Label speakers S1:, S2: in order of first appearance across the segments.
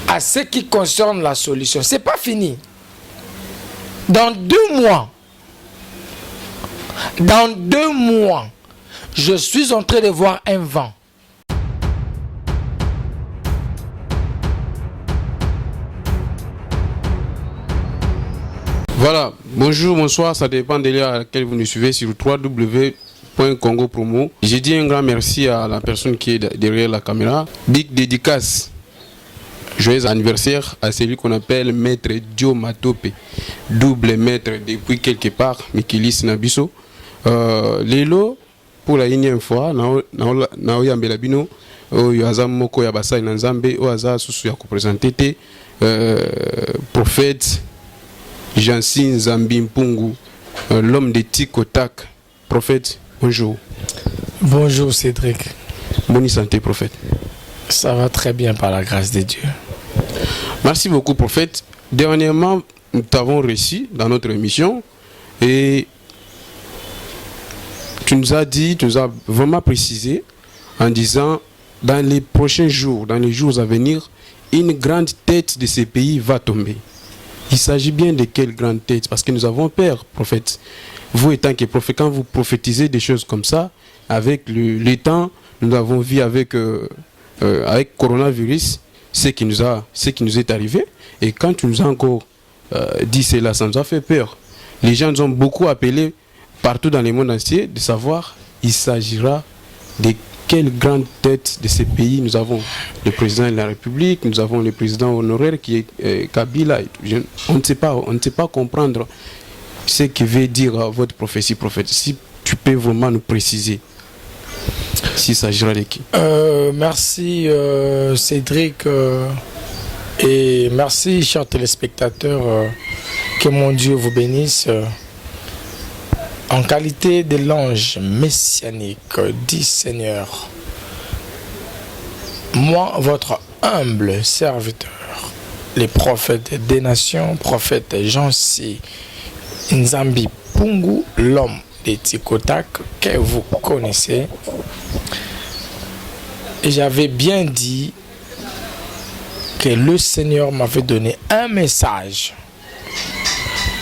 S1: À ce qui concerne la solution, c'est pas fini. Dans 2 mois, je suis en train de voir un vent.
S2: Voilà, bonjour, bonsoir, ça dépend de l'heure à laquelle vous nous suivez sur www.congopromo. J'ai dit un grand merci à la personne qui est derrière la caméra. Big dédicace. Joyeux anniversaire à celui qu'on appelle Maître Dio Matope, double maître depuis quelque part, Mikilis Nabiso. Lelo, pour la énième fois, Naoya Mbelabino, Oyaza Moko Yabasa Nanzambe, Oyaza Susu Yako présenté, prophète Jansin Zambi Mpungu, l'homme de Tikotak. Prophète, bonjour.
S1: Bonjour Cédric.
S2: Bonne santé, prophète.
S1: Ça va très bien par la grâce de Dieu.
S2: Merci beaucoup, prophète. Dernièrement, nous t'avons reçu dans notre émission et tu nous as dit, tu nous as vraiment précisé en disant dans les prochains jours, dans les jours à venir, une grande tête de ces pays va tomber. Il s'agit bien de quelle grande tête? Parce que nous avons peur, prophète. Vous étant que prophète, quand vous prophétisez des choses comme ça, avec le temps, nous avons vu avec coronavirus, ce qui nous est arrivé. Et quand tu nous as encore dit cela, ça nous a fait peur. Les gens nous ont beaucoup appelé partout dans le monde entier de savoir il s'agira de quelle grande tête de ces pays. Nous avons le président de la République, nous avons le président honoraire qui est Kabila. On ne sait pas comprendre ce que veut dire votre prophétie, prophète. Si tu peux vraiment nous préciser. S'il s'agira de qui?
S1: Merci Cédric et merci chers téléspectateurs, que mon Dieu vous bénisse. En qualité de l'ange messianique, dit Seigneur, moi votre humble serviteur, les prophètes des nations, prophète Jansi Nzambi Mpungu, l'homme de Tikotak que vous connaissez. Et j'avais bien dit que le Seigneur m'avait donné un message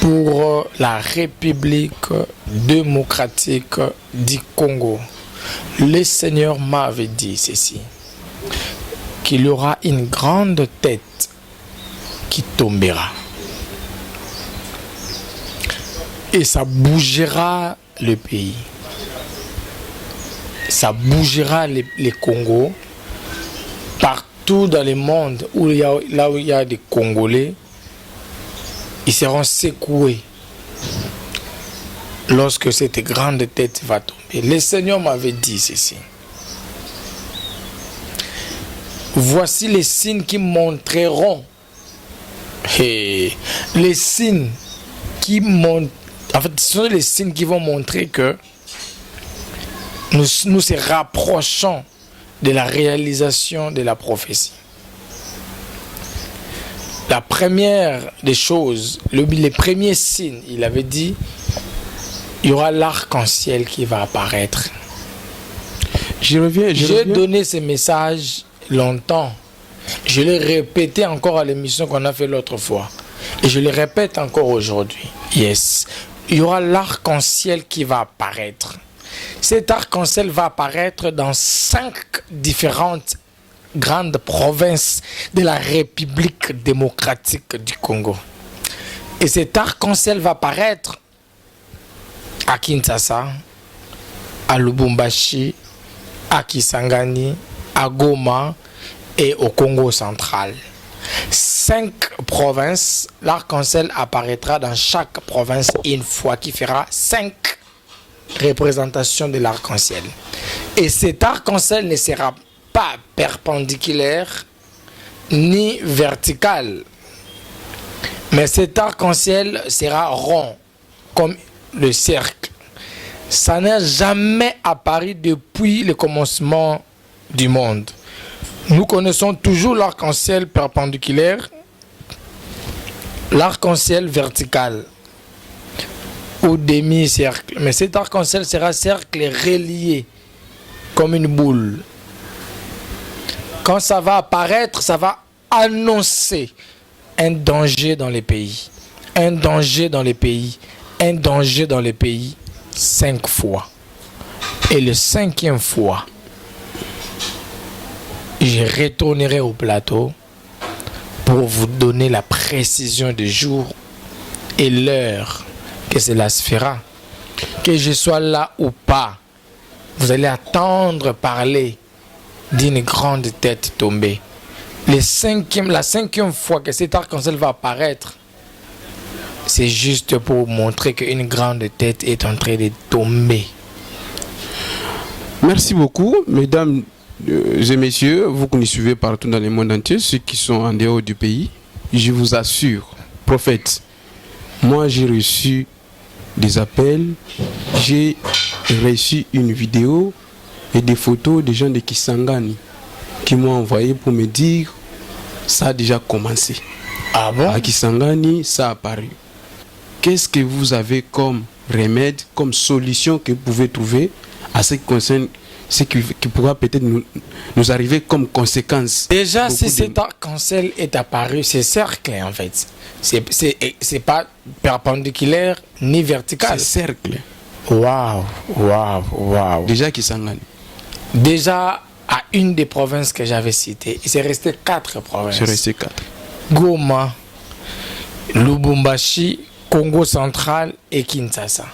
S1: pour la République démocratique du Congo. Le Seigneur m'avait dit ceci, qu'il y aura une grande tête qui tombera. Et ça bougera le pays. Ça bougera les Congos. Partout dans le monde où il y a des Congolais, ils seront secoués lorsque cette grande tête va tomber. Le Seigneur m'avait dit ceci. Voici les signes qui montreront. Les signes qui montrent. En fait, ce sont les signes qui vont montrer que nous se rapprochons de la réalisation de la prophétie. La première des choses, les premiers signes, il avait dit, il y aura l'arc-en-ciel qui va apparaître. J'ai donné ce message longtemps. Je l'ai répété encore à l'émission qu'on a fait l'autre fois. Et je le répète encore aujourd'hui. Yes. Il y aura l'arc-en-ciel qui va apparaître. Cet arc-en-ciel va apparaître dans 5 différentes grandes provinces de la République démocratique du Congo. Et cet arc-en-ciel va apparaître à Kinshasa, à Lubumbashi, à Kisangani, à Goma et au Congo central. 5 provinces, l'arc-en-ciel apparaîtra dans chaque province une fois, qui fera 5 représentations de l'arc-en-ciel. Et cet arc-en-ciel ne sera pas perpendiculaire ni vertical, mais cet arc-en-ciel sera rond comme le cercle. Ça n'a jamais apparu depuis le commencement du monde. Nous connaissons toujours l'arc-en-ciel perpendiculaire, l'arc-en-ciel vertical ou demi-cercle. Mais cet arc-en-ciel sera cercle relié comme une boule. Quand ça va apparaître, ça va annoncer un danger dans les pays. Un danger dans les pays. Un danger dans les pays 5 fois. Et le 5e fois, je retournerai au plateau pour vous donner la précision du jour et l'heure que cela se fera. Que je sois là ou pas, vous allez attendre parler d'une grande tête tombée. La 5e fois que cet arc-en-ciel va apparaître, c'est juste pour montrer qu'une grande tête est en train de tomber.
S2: Merci beaucoup, mesdames et messieurs, vous qui nous suivez partout dans le monde entier, ceux qui sont en dehors du pays. Je vous assure, prophète, moi j'ai reçu des appels, j'ai reçu une vidéo et des photos des gens de Kisangani qui m'ont envoyé pour me dire ça a déjà commencé.
S1: Ah bon?
S2: À Kisangani, ça a apparu. Qu'est-ce que vous avez comme remède, comme solution que vous pouvez trouver à ce qui concerne ce qui pourra peut-être nous arriver comme conséquence?
S1: Déjà, si cet arc-en-ciel est apparu, c'est cercle en fait. C'est pas perpendiculaire ni vertical.
S2: C'est cercle.
S1: Waouh, waouh, waouh.
S2: Déjà Kisangani.
S1: Déjà, à une des provinces que j'avais citées, il s'est resté 4 provinces.
S2: C'est resté 4.
S1: Goma, Lubumbashi, Congo central et Kinshasa.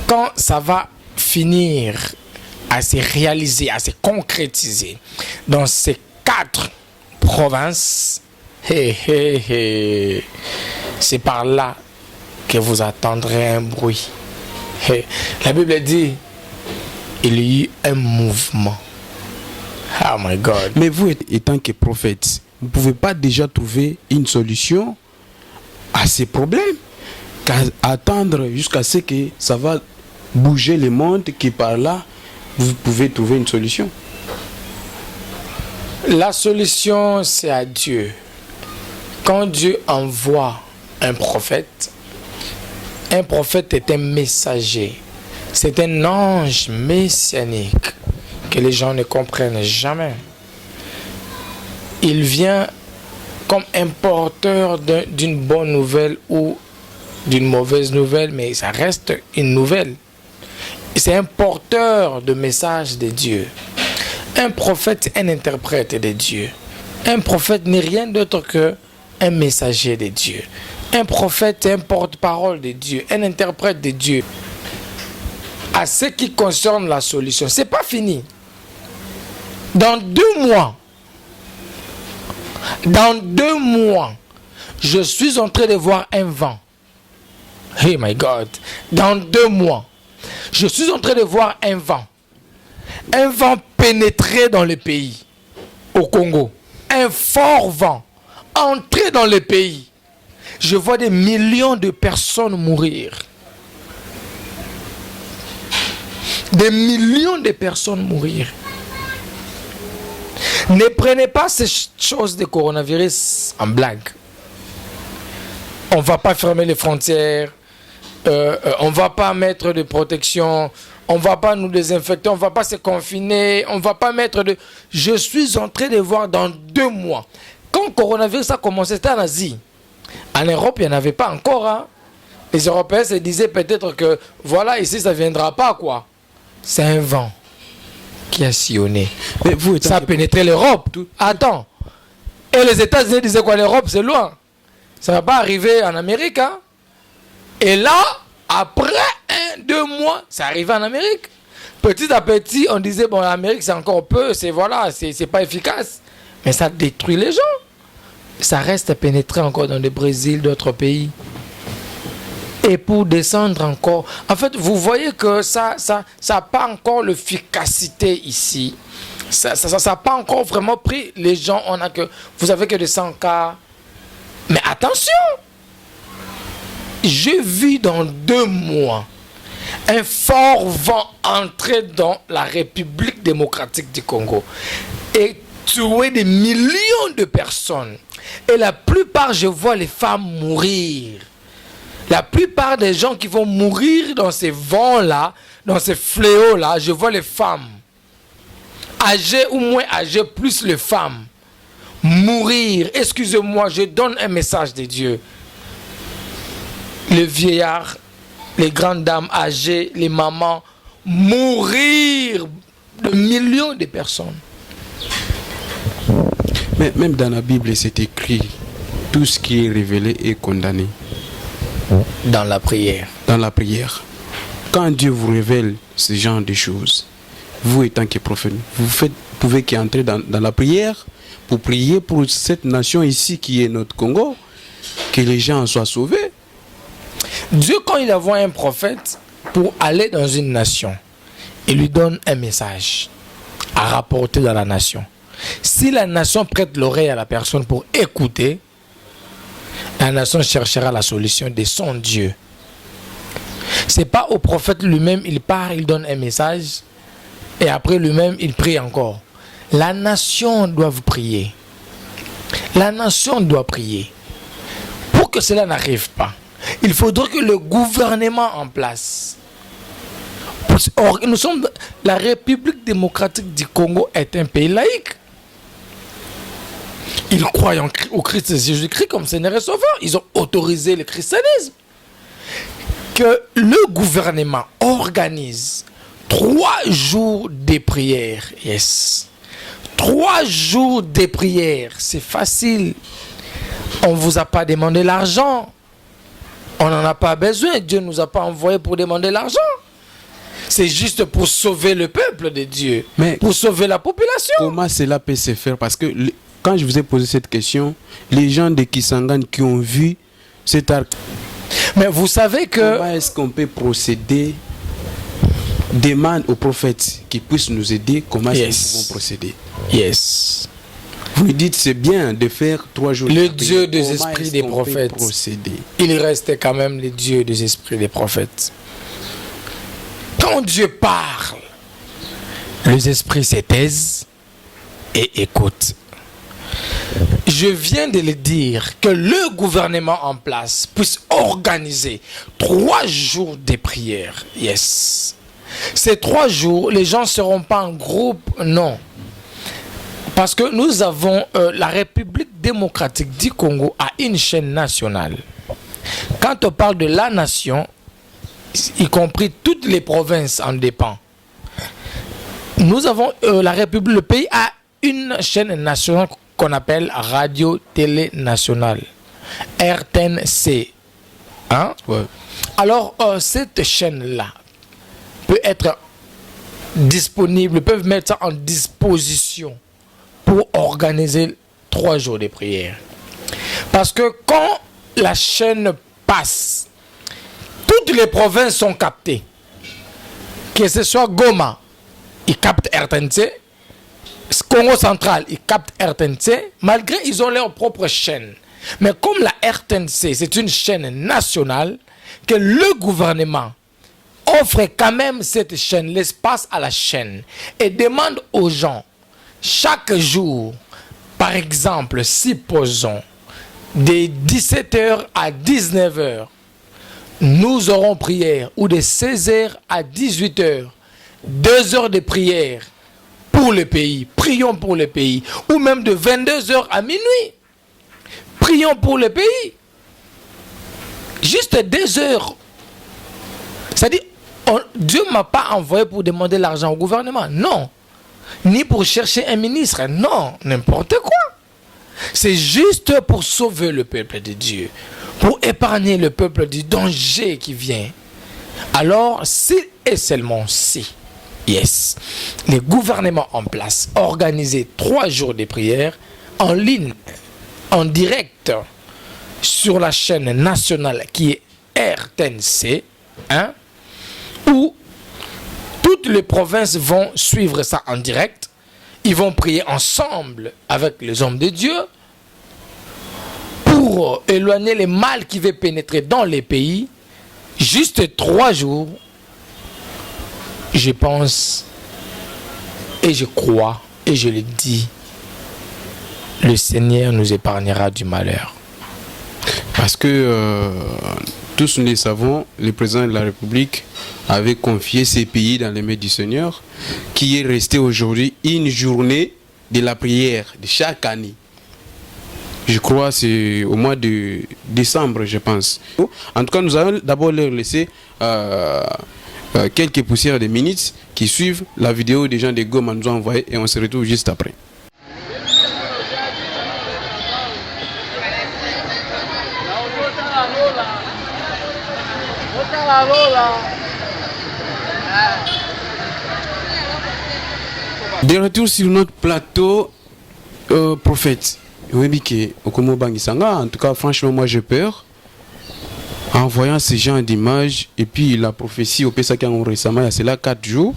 S1: Quand ça va finir à se réaliser, à se concrétiser dans ces 4 provinces, c'est par là que vous attendrez un bruit. La Bible dit, il y a eu un mouvement. Oh my God.
S2: Mais vous, étant que prophète, vous ne pouvez pas déjà trouver une solution à ces problèmes, attendre jusqu'à ce que ça va bouger le monde, qui par là, vous pouvez trouver une solution.
S1: La solution, c'est à Dieu. Quand Dieu envoie un prophète est un messager. C'est un ange messianique que les gens ne comprennent jamais. Il vient comme un porteur d'une bonne nouvelle ou d'une mauvaise nouvelle, mais ça reste une nouvelle. C'est un porteur de message de Dieu. Un prophète, un interprète de Dieu. Un prophète n'est rien d'autre qu'un messager de Dieu. Un prophète, un porte-parole de Dieu, un interprète de Dieu. À ce qui concerne la solution, c'est pas fini. Dans 2 mois, je suis en train de voir un vent. Hey my God. Dans 2 mois, je suis en train de voir un vent. Un vent pénétrer dans le pays, au Congo. Un fort vent entrer dans le pays. Je vois des millions de personnes mourir. Des millions de personnes mourir. Ne prenez pas ces choses de coronavirus en blague. On ne va pas fermer les frontières. On ne va pas mettre de protection. On ne va pas nous désinfecter. On ne va pas se confiner. On ne va pas mettre de... Je suis en train de voir dans 2 mois. Quand le coronavirus a commencé, c'était en Asie. En Europe, il n'y en avait pas encore. Hein. Les Européens se disaient peut-être que voilà, ici, ça ne viendra pas, quoi. C'est un vent qui a sillonné. Mais vous, ça a pénétré l'Europe. Attends. Et les États-Unis disaient quoi? L'Europe, c'est loin. Ça ne va pas arriver en Amérique. Hein? Et là, après 2 mois, ça arrive en Amérique. Petit à petit, on disait, bon, l'Amérique, c'est encore peu, c'est voilà, c'est pas efficace. Mais ça détruit les gens. Ça reste pénétré encore dans le Brésil, d'autres pays. Et pour descendre encore, en fait, vous voyez que ça n'a pas encore l'efficacité ici. Ça n'a pas encore vraiment pris. Les gens, vous avez que de 100 cas. Mais attention, j'ai vu dans 2 mois un fort vent entrer dans la République démocratique du Congo et tuer des millions de personnes. Et la plupart, je vois les femmes mourir. La plupart des gens qui vont mourir dans ces vents-là, dans ces fléaux-là, je vois les femmes, âgées ou moins âgées, plus les femmes, mourir. Excusez-moi, je donne un message de Dieu. Les vieillards, les grandes dames âgées, les mamans, mourir de millions de personnes.
S2: Mais même dans la Bible, c'est écrit, tout ce qui est révélé est condamné.
S1: Dans la prière.
S2: Dans la prière. Quand Dieu vous révèle ce genre de choses, vous étant que prophète, vous pouvez qu'entrer dans la prière pour prier pour cette nation ici qui est notre Congo, que les gens soient sauvés.
S1: Dieu, quand il envoie un prophète pour aller dans une nation, il lui donne un message à rapporter dans la nation. Si la nation prête l'oreille à la personne pour écouter, la nation cherchera la solution de son Dieu. C'est pas au prophète lui-même, il part, il donne un message, et après lui-même, il prie encore. La nation doit vous prier. La nation doit prier. Pour que cela n'arrive pas, il faudrait que le gouvernement en place. Or, nous sommes, la République démocratique du Congo est un pays laïque. Ils croient au Christ Jésus-Christ comme Seigneur et Sauveur. Ils ont autorisé le christianisme. Que le gouvernement organise 3 jours de prières. Yes. 3 jours de prières. C'est facile. On ne vous a pas demandé l'argent. On n'en a pas besoin. Dieu ne nous a pas envoyé pour demander l'argent. C'est juste pour sauver le peuple de Dieu. Mais pour sauver la population.
S2: Comment cela peut se faire? Parce que quand je vous ai posé cette question, les gens de Kisangani qui ont vu cet arc.
S1: Mais vous savez que...
S2: Comment est-ce qu'on peut procéder? Demande aux prophètes qui puissent nous aider. Comment est-ce qu'ils vont procéder?
S1: Yes.
S2: Vous me dites c'est bien de faire 3 jours.
S1: Le Dieu des esprits des prophètes. Il restait quand même le Dieu des esprits des prophètes. Quand Dieu parle, les esprits se taisent et écoutent. Je viens de le dire, que le gouvernement en place puisse organiser 3 jours de prière. Yes. Ces 3 jours, les gens ne seront pas en groupe, non. Parce que nous avons la République démocratique du Congo a une chaîne nationale. Quand on parle de la nation, y compris toutes les provinces en dépendent. Nous avons la République, le pays a une chaîne nationale qu'on appelle Radio-Télé Nationale, RTNC. Hein?
S2: Ouais.
S1: Alors, cette chaîne-là peut être disponible, peuvent mettre ça en disposition pour organiser 3 jours de prière. Parce que quand la chaîne passe, toutes les provinces sont captées. Que ce soit Goma, ils captent RTNC. Congo central, ils captent RTNC. Malgré ils ont leur propre chaîne. Mais comme la RTNC, c'est une chaîne nationale, que le gouvernement offre quand même cette chaîne, l'espace à la chaîne, et demande aux gens, chaque jour, par exemple, supposons, de 17h à 19h, nous aurons prière, ou de 16h à 18h, 2 heures de prière pour le pays, prions pour le pays, ou même de 22h à minuit, prions pour le pays. Juste 2 heures. C'est-à-dire, Dieu ne m'a pas envoyé pour demander l'argent au gouvernement, non. Ni pour chercher un ministre, non, n'importe quoi. C'est juste pour sauver le peuple de Dieu, pour épargner le peuple du danger qui vient. Alors, si et seulement si, yes, les gouvernements en place organiser 3 jours de prière en ligne, en direct, sur la chaîne nationale qui est RTNC, hein, où toutes les provinces vont suivre ça en direct. Ils vont prier ensemble avec les hommes de Dieu pour éloigner les mal qui veulent pénétrer dans les pays. Juste 3 jours, je pense et je crois et je le dis, le Seigneur nous épargnera du malheur.
S2: Parce que tous nous le savons, le président de la République avait confié ces pays dans les mains du Seigneur, qui est resté aujourd'hui une journée de la prière de chaque année. Je crois que c'est au mois de décembre, je pense. En tout cas, nous allons d'abord leur laisser quelques poussières de minutes qui suivent la vidéo des gens de Goma nous ont envoyé et on se retrouve juste après. De retour sur notre plateau, prophète. En tout cas, franchement, moi j'ai peur. En voyant ces gens d'images, et puis la prophétie au PSAK récemment, il y a cela 4 jours,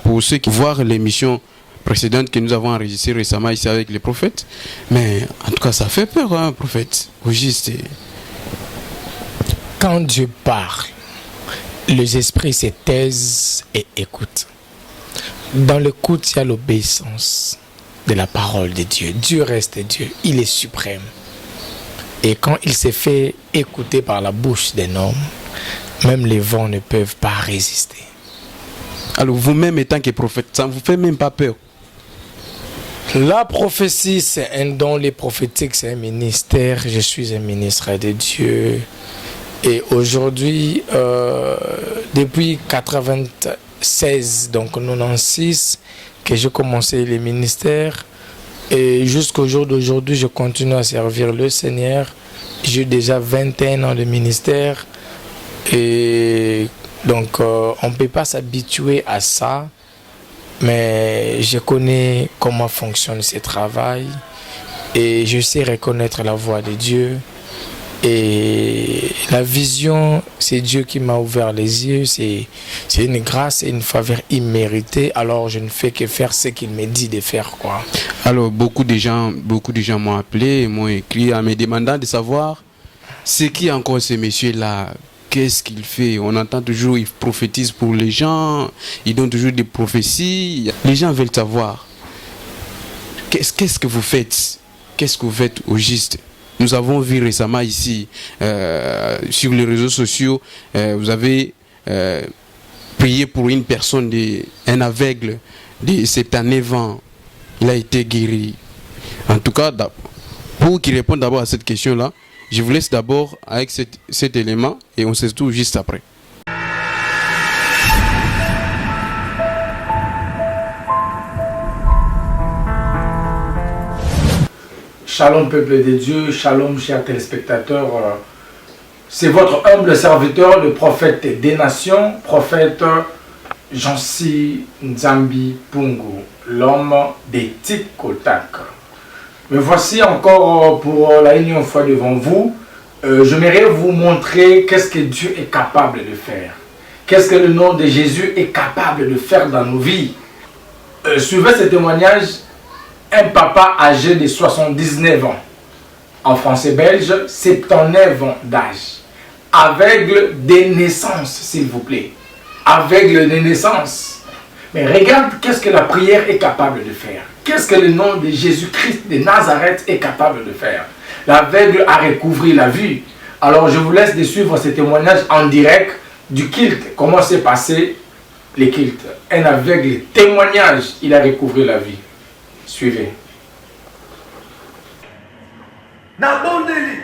S2: pour ceux qui voient l'émission précédente que nous avons enregistrée récemment ici avec les prophètes. Mais en tout cas, ça fait peur, hein, prophète. Au juste.
S1: Quand Dieu parle, les esprits se taisent et écoutent. Dans l'écoute, il y a l'obéissance de la parole de Dieu. Dieu reste Dieu, il est suprême. Et quand il s'est fait écouter par la bouche d'un homme, même les vents ne peuvent pas résister.
S2: Alors vous-même étant que prophète, ça ne vous fait même pas peur?
S1: La prophétie, c'est un don. Les prophétiques, c'est un ministère. Je suis un ministre de Dieu. Et aujourd'hui, depuis 96, donc 96, que j'ai commencé les ministères. Et jusqu'au jour d'aujourd'hui, je continue à servir le Seigneur. J'ai déjà 21 ans de ministère. Et donc, on ne peut pas s'habituer à ça. Mais je connais comment fonctionne ce travail. Et je sais reconnaître la voix de Dieu. Et la vision, c'est Dieu qui m'a ouvert les yeux. C'est une grâce et une faveur imméritée. Alors je ne fais que faire ce qu'il me dit de faire, quoi.
S2: Alors beaucoup de gens m'ont appelé, m'ont écrit en me demandant de savoir ce qui est encore ce monsieur-là. Qu'est-ce qu'il fait? On entend toujours, il prophétise pour les gens, il donne toujours des prophéties. Les gens veulent savoir. Qu'est-ce que vous faites? Qu'est-ce que vous faites au juste? Nous avons vu récemment ici, sur les réseaux sociaux, vous avez prié pour une personne, un aveugle de 79 ans. Il a été guéri. En tout cas, pour qu'il réponde d'abord à cette question-là, je vous laisse d'abord avec cet élément et on se retrouve juste après.
S1: Shalom peuple de Dieu, shalom chers téléspectateurs. C'est votre humble serviteur, le prophète des nations, prophète Jansi Nzambi Pungu, l'homme des Tikotak. Me voici encore pour la énième fois devant vous. J'aimerais vous montrer qu'est-ce que Dieu est capable de faire. Qu'est-ce que le nom de Jésus est capable de faire dans nos vies. Suivez ce témoignage. Un papa âgé de 79 ans, en français belge, 79 ans d'âge, aveugle de naissance, s'il vous plaît, aveugle de naissance. Mais regarde qu'est-ce que la prière est capable de faire. Qu'est-ce que le nom de Jésus-Christ de Nazareth est capable de faire. L'aveugle a recouvert la vue. Alors je vous laisse de suivre ce témoignage en direct du culte. Comment s'est passé le culte? Un aveugle témoignage, il a recouvré la vie. Suivez.
S3: Na bondeli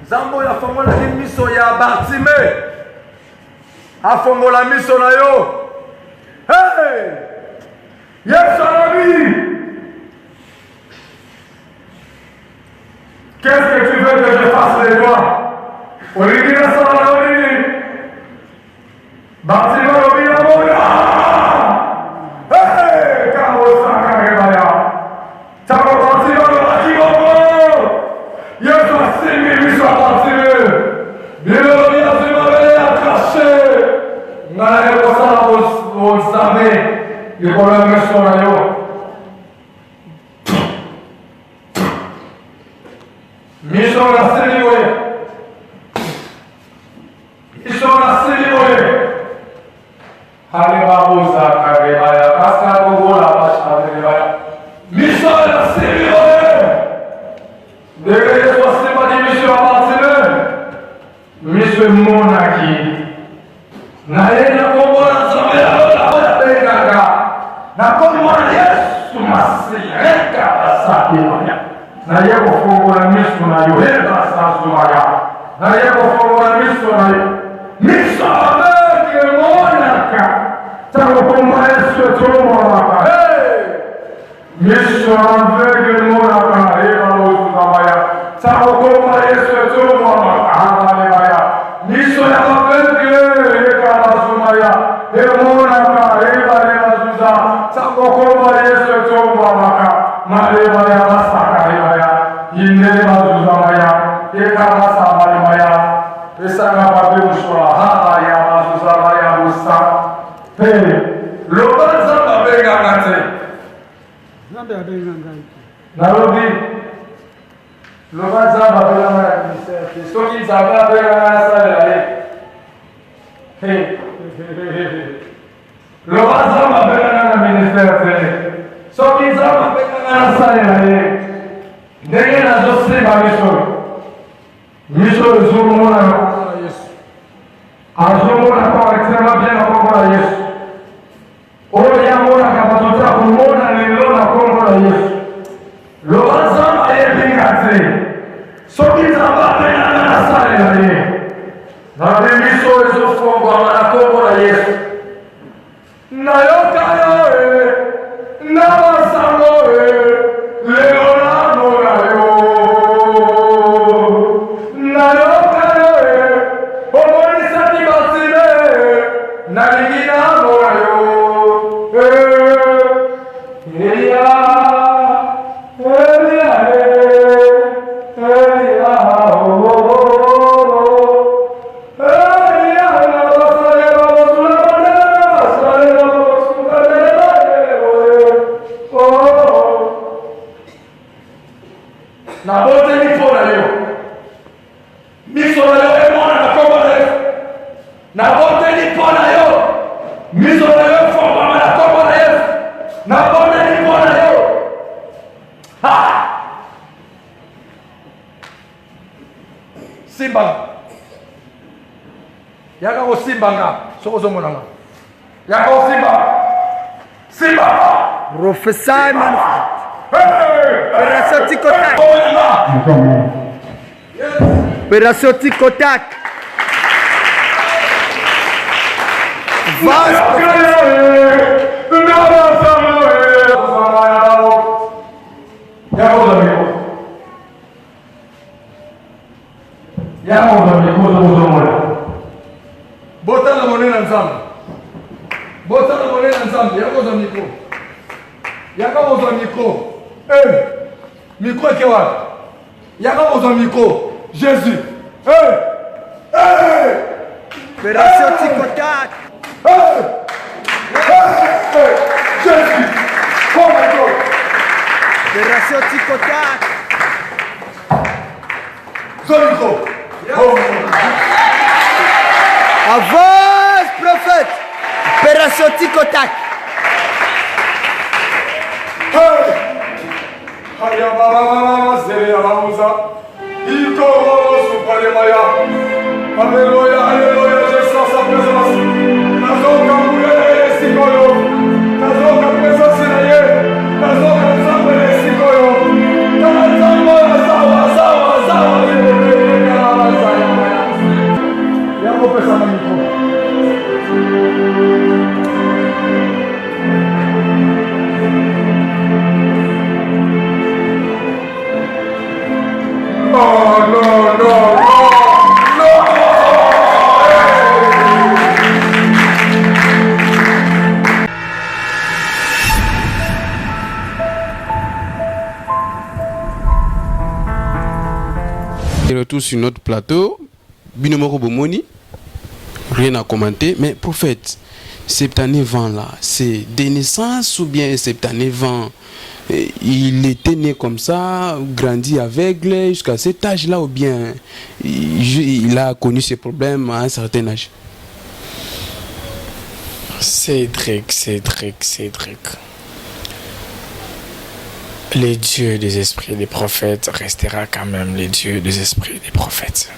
S3: Zambo ya fongola miso ya Bartime afongola miso na yo. Hey! Yes, ami! Qu'est-ce que tu veux que je fasse de toi? Origina sana na origine. Bartime origina moya. Hey! Kamo saka rebaya. Tamo Bartime origina. Yes, I see me, Miss Bartime. Bilo ya zimare ya craché. Ngale ko sana o sabe. E qual é a Mission la Sénégoye. Mission la Sénégoye. Halibabuza Karebaya. Kasa Gogola Bacha Karebaya. Mission la Sénégoye. Dès que je sois séparé, mission à partir. Mission Yesu monaki. Na yena komona zamela la bengaga. Na komona Yesu masireka basaki moya. Na yeko fongola miso na yoheba sasumaya. Na yeko fongola miso na miso abeke monaka. Tako komona Yesu tomoraka. Miso abeke monaka. Eba lozu zamaya. Tako komona Yesu tomoraka. Miso ya mabenge eka basumaya. Emonaka eba eba Sakokoma Yesu Tomba Maka, Maleba ya Masaka Himaya, Yineba Zuzamaya, Ekabasa Marimaya, Esanga Babeuswa, Haba ya Mazuzamaya Musa, Pe, Lobanza Babega Nate, Nairobi, Lobanza Babega Nate, Soki Zaba Babega Nate, Hey, Lobanza Babega Nate, Soki Zaba Babega Nate, Ndege na zose Babisho, Misho Zumona Yesu, Azumona kwa extrema bien kwa Yesu, Oya mona kapatota kumona lilona kwa Yesu, Lobanza Babega Soki Zaba Babega Nate, na Misho Zumona kwa Yesu. Nayokayo Navasamo Leona Morayo Nayokayo Omonisati Basime Naligina Morayo Elia na bote ni pona yo miso na yo emona na kombo na yo na bote ni pona yo miso na yo forma na kombo na yo na bote ni pona yo ha simba yaka ko simba nga soko zo mona nga yaka ko simba
S4: Professeur man. Opération Tic au Tac. Opération Tic au Tac.
S3: Bota la monnaie ensemble. Bota la monnaie ensemble. Yako za micro. Yako za micro. Micro est quoi? Yako za micro. Jésus.
S4: Opération Tic au Tac.
S3: Jésus. Oh my God.
S4: Opération Tic au Tac.
S3: Son micro. Oh.
S4: Avance, prophète. Opération Tic au Tac.
S3: Alléluia, alléluia, je sens sa présence. Nazoka mouye sikoyo. Nazoka présence naye. Nazoka nzambe sikoyo. Kana nzambe sawa sawa sawa. Yako pesa na micro. Oh no, no, no.
S2: Retour sur notre plateau, Binomoro Bomoni, rien à commenter, mais prophète, cette année 20 là, c'est des naissances ou bien cette année 20, il était né comme ça, grandi aveugle jusqu'à cet âge là ou bien il a connu ses problèmes à un certain âge?
S1: Cédric. Les dieux des esprits des prophètes restera quand même les dieux des esprits des prophètes.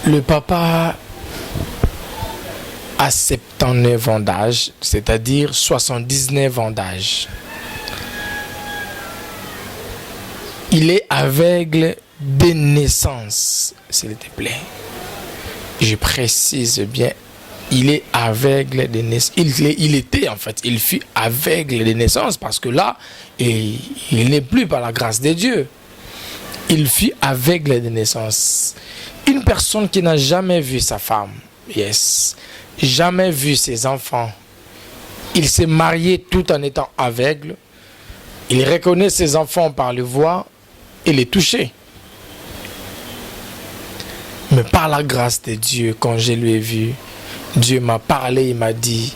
S1: Le papa a 79 ans d'âge, c'est-à-dire 79 ans d'âge. Il est aveugle de naissance, s'il te plaît. Je précise bien, il est aveugle de naissance. Il était en fait, il fut aveugle de naissance parce que là, il n'est plus par la grâce de Dieu. Il fut aveugle de naissance. Une personne qui n'a jamais vu sa femme, jamais vu ses enfants, il s'est marié tout en étant aveugle, il reconnaît ses enfants par les voix et les toucher. Mais par la grâce de Dieu, quand je lui ai vu, Dieu m'a parlé, il m'a dit,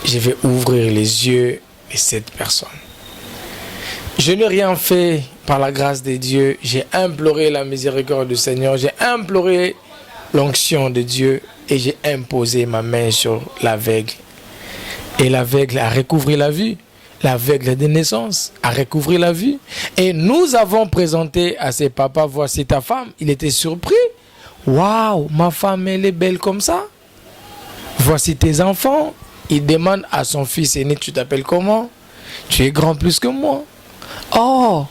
S1: je vais ouvrir les yeux de cette personne. Je n'ai rien fait par la grâce de Dieu. J'ai imploré la miséricorde du Seigneur. J'ai imploré l'onction de Dieu et j'ai imposé ma main sur l'aveugle. Et l'aveugle a recouvré la vue. L'aveugle de naissance a recouvré la vue. Et nous avons présenté à ses papas, voici ta femme. Il était surpris. Waouh, ma femme, elle est belle comme ça. Voici tes enfants. Il demande à son fils aîné, tu t'appelles comment? Tu es grand plus que moi. Oh,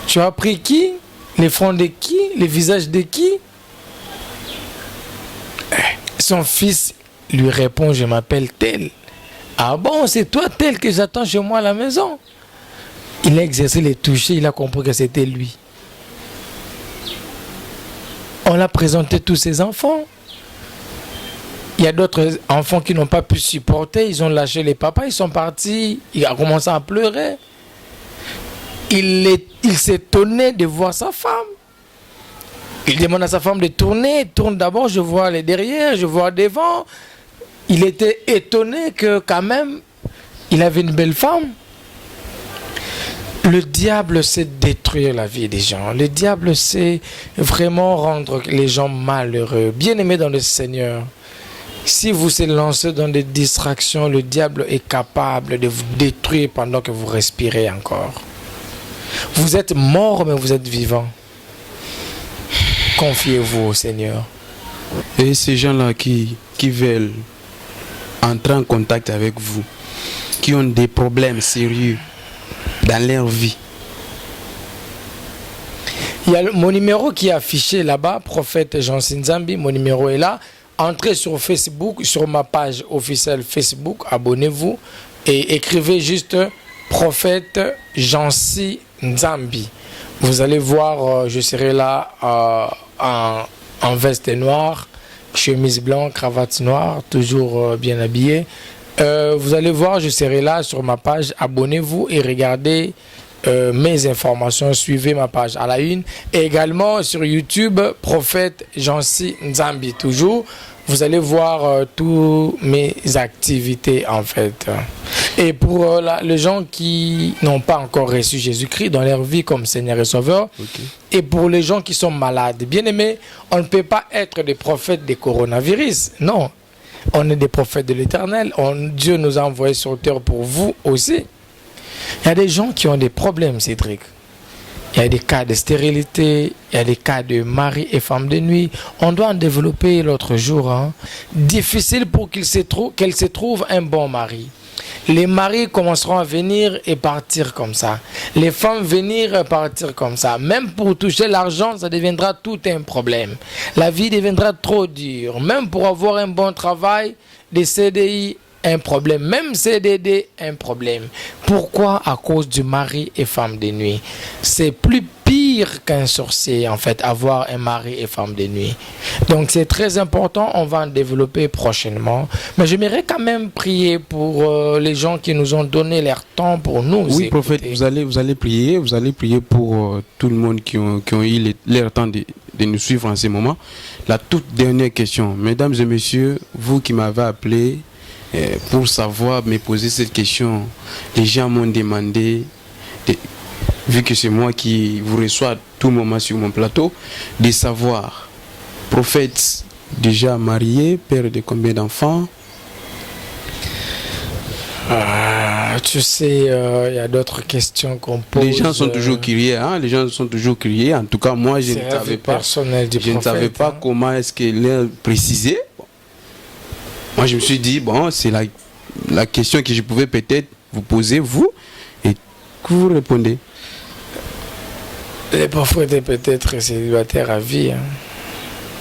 S1: tu as pris qui? Les fronts de qui? Les visages de qui? Son fils lui répond, je m'appelle tel. Ah bon, c'est toi tel que j'attends chez moi à la maison. Il a exercé les toucher, il a compris que c'était lui. On l'a présenté tous ses enfants. Il y a d'autres enfants qui n'ont pas pu supporter, ils ont lâché les papas, ils sont partis, il a commencé à pleurer. Il s'étonnait de voir sa femme. Il demande à sa femme de tourner. Tourne d'abord, je vois les derrière, je vois devant. Il était étonné que quand même, il avait une belle femme. Le diable sait détruire la vie des gens. Le diable sait vraiment rendre les gens malheureux. Bien-aimés dans le Seigneur, si vous vous lancez dans des distractions, le diable est capable de vous détruire pendant que vous respirez encore. Vous êtes mort, mais vous êtes vivant. Confiez-vous au Seigneur.
S2: Et ces gens-là qui veulent entrer en contact avec vous, qui ont des problèmes sérieux dans leur vie.
S1: Il y a mon numéro qui est affiché là-bas, prophète Jancy Nzambi, mon numéro est là. Entrez sur Facebook, sur ma page officielle Facebook, abonnez-vous et écrivez juste prophète Jancy Nzambi. Vous allez voir, je serai là en veste noire, chemise blanche, cravate noire, toujours bien habillé. Vous allez voir, je serai là sur ma page. Abonnez-vous et regardez mes informations. Suivez ma page à la une. Et également sur YouTube, prophète Jancy Nzambi, toujours. Vous allez voir toutes mes activités en fait. Et pour les gens qui n'ont pas encore reçu Jésus-Christ dans leur vie comme Seigneur et Sauveur, et pour les gens qui sont malades, bien aimés, on ne peut pas être des prophètes des coronavirus. Non, on est des prophètes de l'Éternel. Dieu nous a envoyés sur terre pour vous aussi. Il y a des gens qui ont des problèmes, Cédric. Il y a des cas de stérilité, il y a des cas de mari et femme de nuit. On doit en développer l'autre jour. Difficile pour qu'elle se trouve un bon mari. Les maris commenceront à venir et partir comme ça. Les femmes venir et partir comme ça. Même pour toucher l'argent, ça deviendra tout un problème. La vie deviendra trop dure. Même pour avoir un bon travail, des CDI, un problème. Même CDD, un problème. Pourquoi? À cause du mari et femme de nuit. C'est plus pire qu'un sorcier, en fait, avoir un mari et femme de nuit. Donc, c'est très important. On va en développer prochainement. Mais j'aimerais quand même prier pour les gens qui nous ont donné leur temps pour nous.
S2: Oui,
S1: écouter.
S2: prophète, vous allez prier. Vous allez prier pour tout le monde qui ont eu leur temps de nous suivre en ce moment. La toute dernière question. Mesdames et messieurs, vous qui m'avez appelé, pour savoir, me poser cette question, les gens m'ont demandé, vu que c'est moi qui vous reçois à tout moment sur mon plateau, de savoir, prophète déjà marié, père de combien d'enfants?
S1: Tu sais, il y a d'autres questions qu'on pose.
S2: Les gens sont toujours curieux, hein? Les gens sont toujours curieux. En tout cas, moi, je ne savais pas. Je ne savais pas comment est-ce qu'elle est précisée. Bon. Moi, je me suis dit, bon, c'est la question que je pouvais peut-être vous poser, vous, et que vous répondez.
S1: Le prophète est peut-être célibataire à vie. Hein.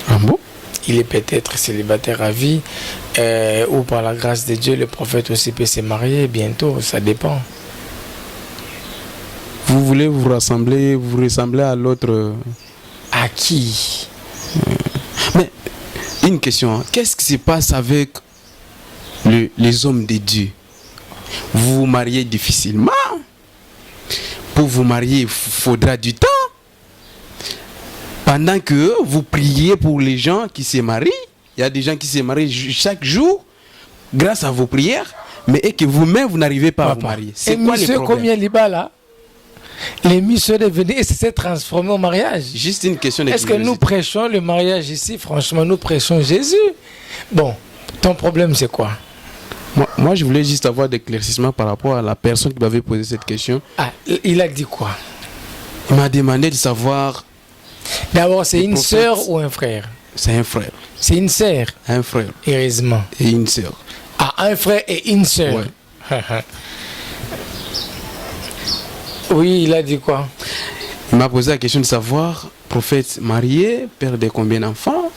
S2: Ah bon?
S1: Il est peut-être célibataire à vie, ou par la grâce de Dieu, le prophète aussi peut se marier bientôt, ça dépend.
S2: Vous voulez vous ressembler à l'autre?
S1: À qui?
S2: Mais, une question, hein. Qu'est-ce qui se passe avec les hommes de Dieu? Vous vous mariez difficilement. Pour vous marier, il faudra du temps. Pendant que vous priez pour les gens qui se marient, il y a des gens qui se marient chaque jour grâce à vos prières, mais et que vous-même, vous n'arrivez pas à vous marier. C'est quoi le problème?
S1: Combien liba là? L'émission est venue et s'est transformée en mariage.
S2: Juste une question de
S1: Est-ce que nous prêchons le mariage ici? Franchement, nous prêchons Jésus. Bon, ton problème c'est quoi?
S2: Moi, je voulais juste avoir des éclaircissements par rapport à la personne qui m'avait posé cette question.
S1: Ah, il a dit quoi?
S2: Il m'a demandé de savoir...
S1: D'abord, c'est une sœur ou un frère?
S2: C'est un frère.
S1: C'est une sœur?
S2: Un frère.
S1: Heureusement.
S2: Et une sœur.
S1: Ah, un frère et une sœur.
S2: Ouais.
S1: Oui, il a dit quoi?
S2: Il m'a posé la question de savoir, prophète marié, père de combien d'enfants?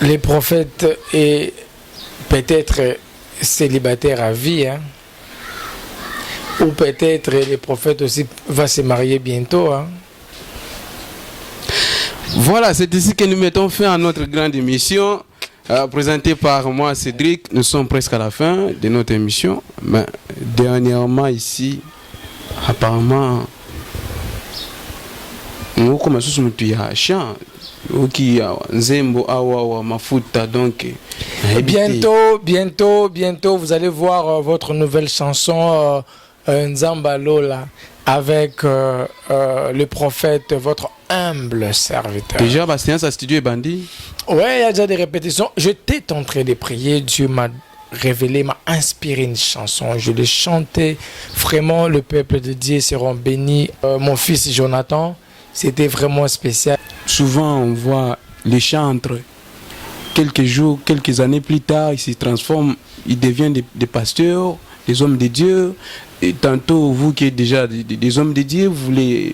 S1: Les prophètes est peut-être célibataire à vie, hein? Ou peut-être les prophètes aussi va se marier bientôt, hein?
S2: Voilà, c'est ici que nous mettons fin à notre grande émission présentée par moi, Cédric. Nous sommes presque à la fin de notre émission. Mais dernièrement ici, apparemment, nous commençons à chant. Donc,
S1: bientôt, vous allez voir votre nouvelle chanson Nzamba Lola avec le prophète, votre humble serviteur.
S2: Déjà, Bastien, sa studio est bandit.
S1: Ouais, il y a déjà des répétitions. J'étais en train de prier, Dieu m'a révélé, m'a inspiré une chanson. Je l'ai chantée. Vraiment, le peuple de Dieu seront bénis. Mon fils Jonathan, c'était vraiment spécial.
S2: Souvent, on voit les chantres. Quelques jours, quelques années plus tard, ils se transforment, ils deviennent des pasteurs, des hommes de Dieu. Et tantôt, vous qui êtes déjà des hommes de Dieu, vous voulez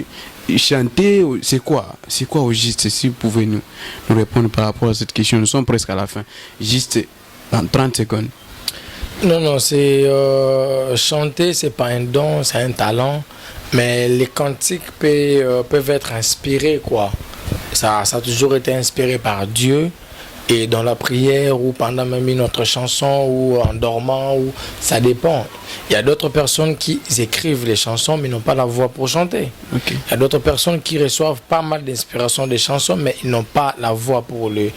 S2: chanter. C'est quoi au juste? Si vous pouvez nous répondre par rapport à cette question. Nous sommes presque à la fin. Juste dans 30 secondes.
S1: Non, c'est chanter, c'est pas un don, c'est un talent. Mais les cantiques peuvent être inspirés, quoi. Ça a toujours été inspiré par Dieu. Et dans la prière ou pendant même une autre chanson ou en dormant, ou ça dépend. Il y a d'autres personnes qui écrivent les chansons mais n'ont pas la voix pour chanter.
S2: Okay.
S1: Il y a d'autres personnes qui reçoivent pas mal d'inspiration des chansons mais ils n'ont pas la voix pour le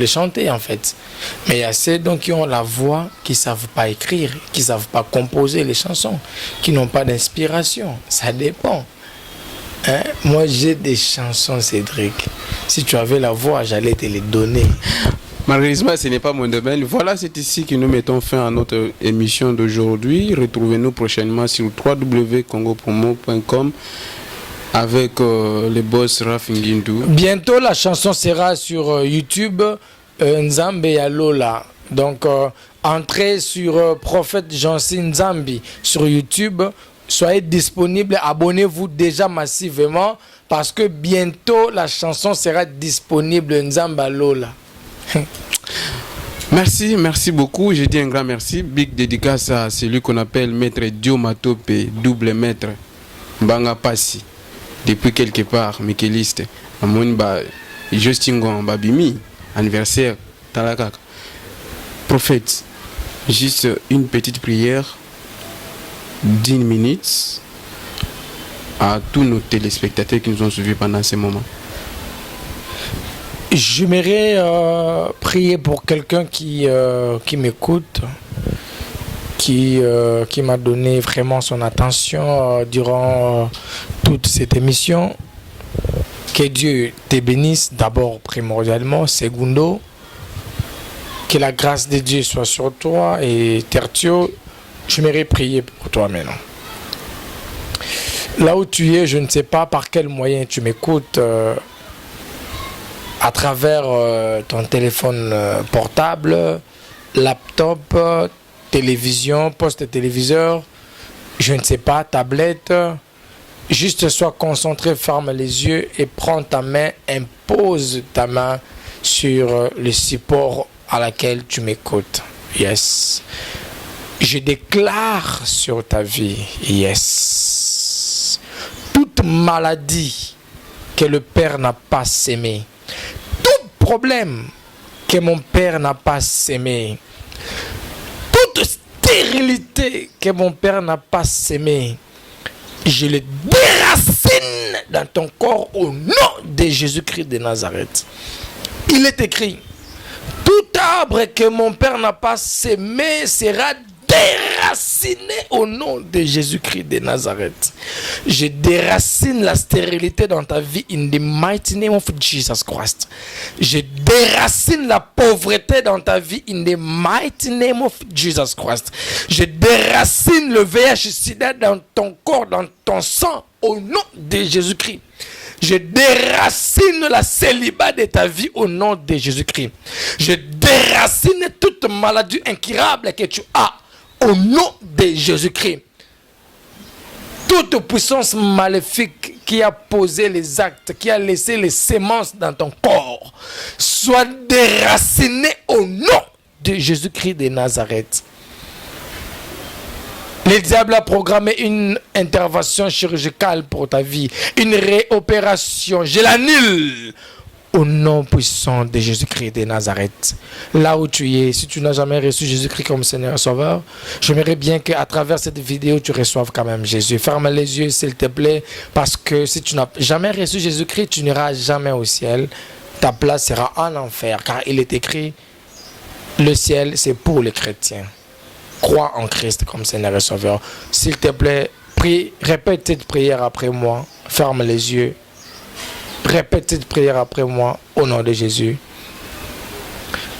S1: chanter en fait. Mais il y a ceux donc qui ont la voix, qui ne savent pas écrire, qui ne savent pas composer les chansons, qui n'ont pas d'inspiration. Ça dépend. Hein? Moi j'ai des chansons, Cédric. Si tu avais la voix, j'allais te les donner.
S2: Malheureusement, ce n'est pas mon domaine. Voilà, c'est ici que nous mettons fin à notre émission d'aujourd'hui. Retrouvez-nous prochainement sur www.congopromo.com avec le boss Raf Ngindu.
S1: Bientôt, la chanson sera sur YouTube, Nzambe ya Lola. Donc, entrez sur Prophète Jansi Nzambi sur YouTube. Soyez disponibles, abonnez-vous déjà massivement parce que bientôt la chanson sera disponible Nzamba Lola.
S2: Merci beaucoup. Je dis un grand merci. Big dédicace à celui qu'on appelle Maître Dio Matope, double maître Banga Passi. Depuis quelque part, Mikeliste. Amounba Justingon Babimi, anniversaire Talakak. Prophète, juste une petite prière. 10 minutes à tous nos téléspectateurs qui nous ont suivis pendant ces moments.
S1: J'aimerais prier pour quelqu'un qui m'écoute, qui m'a donné vraiment son attention durant toute cette émission. Que Dieu te bénisse d'abord primordialement, secondo, Que la grâce de Dieu soit sur toi. Et Tertio, j'aimerais prier pour toi maintenant. Là où tu es, je ne sais pas par quel moyen tu m'écoutes. À travers ton téléphone portable, laptop, télévision, poste téléviseur, je ne sais pas, tablette. Juste sois concentré, ferme les yeux et prends ta main, impose ta main sur le support à laquelle tu m'écoutes. Yes. Je déclare sur ta vie, yes. Toute maladie que le Père n'a pas sémée, tout problème que mon Père n'a pas sémé, toute stérilité que mon Père n'a pas sémé, je le déracine dans ton corps au nom de Jésus-Christ de Nazareth. Il est écrit, tout arbre que mon Père n'a pas sémé sera déraciné au nom de Jésus-Christ de Nazareth. Je déracine la stérilité dans ta vie in the mighty name of Jesus Christ. Je déracine la pauvreté dans ta vie in the mighty name of Jesus Christ. Je déracine le VIH-Sida dans ton corps, dans ton sang au nom de Jésus-Christ. Je déracine la célibat de ta vie au nom de Jésus-Christ. Je déracine toute maladie incurable que tu as au nom de Jésus-Christ. Toute puissance maléfique qui a posé les actes, qui a laissé les semences dans ton corps, soit déracinée au nom de Jésus-Christ de Nazareth. Le diable a programmé une intervention chirurgicale pour ta vie, une réopération. Je l'annule au nom puissant de Jésus-Christ de Nazareth. Là où tu es, si tu n'as jamais reçu Jésus-Christ comme Seigneur et Sauveur, j'aimerais bien qu'à travers cette vidéo, tu reçoives quand même Jésus. Ferme les yeux, s'il te plaît, parce que si tu n'as jamais reçu Jésus-Christ, tu n'iras jamais au ciel. Ta place sera en enfer, car il est écrit, le ciel, c'est pour les chrétiens. Crois en Christ comme Seigneur et Sauveur. S'il te plaît, prie, répète cette prière après moi. Ferme les yeux. Répète cette prière après moi au nom de Jésus.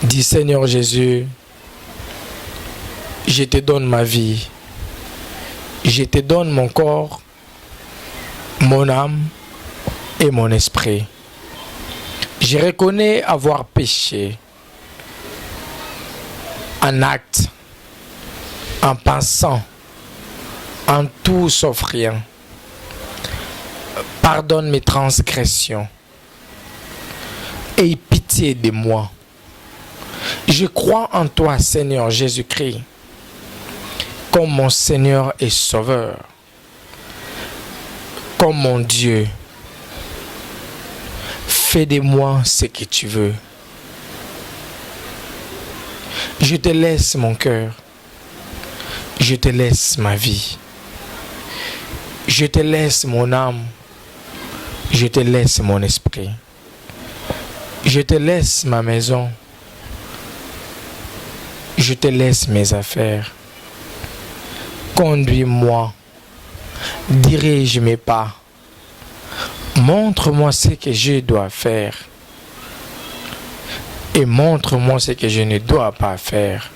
S1: Dis Seigneur Jésus, je te donne ma vie. Je te donne mon corps, mon âme et mon esprit. Je reconnais avoir péché en acte, en pensant, en tout sauf rien. Pardonne mes transgressions. Aie pitié de moi. Je crois en toi, Seigneur Jésus-Christ, comme mon Seigneur et Sauveur, comme mon Dieu. Fais de moi ce que tu veux. Je te laisse mon cœur. Je te laisse ma vie. Je te laisse mon âme. Je te laisse mon esprit. Je te laisse ma maison. Je te laisse mes affaires. Conduis-moi. Dirige mes pas. Montre-moi ce que je dois faire. Et montre-moi ce que je ne dois pas faire.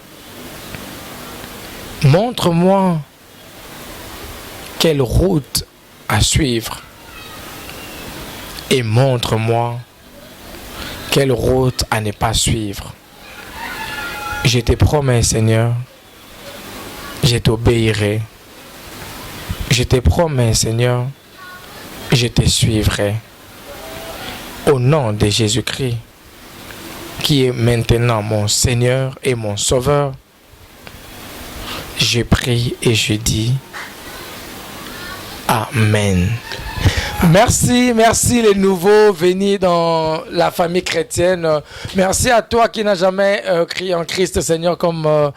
S1: Montre-moi quelle route à suivre. Et montre-moi quelle route à ne pas suivre. Je te promets, Seigneur, je t'obéirai. Je te promets, Seigneur, je te suivrai. Au nom de Jésus-Christ, qui est maintenant mon Seigneur et mon Sauveur, je prie et je dis Amen. Merci, merci les nouveaux venus dans la famille chrétienne. Merci à toi qui n'as jamais crié en Christ Seigneur comme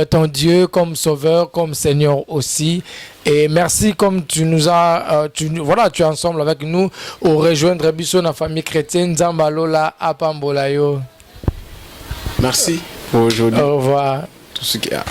S1: ton Dieu, comme Sauveur, comme Seigneur aussi. Et merci comme tu nous as, tu es ensemble avec nous au rejoindre Bisso dans la famille chrétienne. Zambalola Apambolayo.
S2: Merci pour aujourd'hui.
S1: Au revoir.
S2: Tout ce qu'il y a.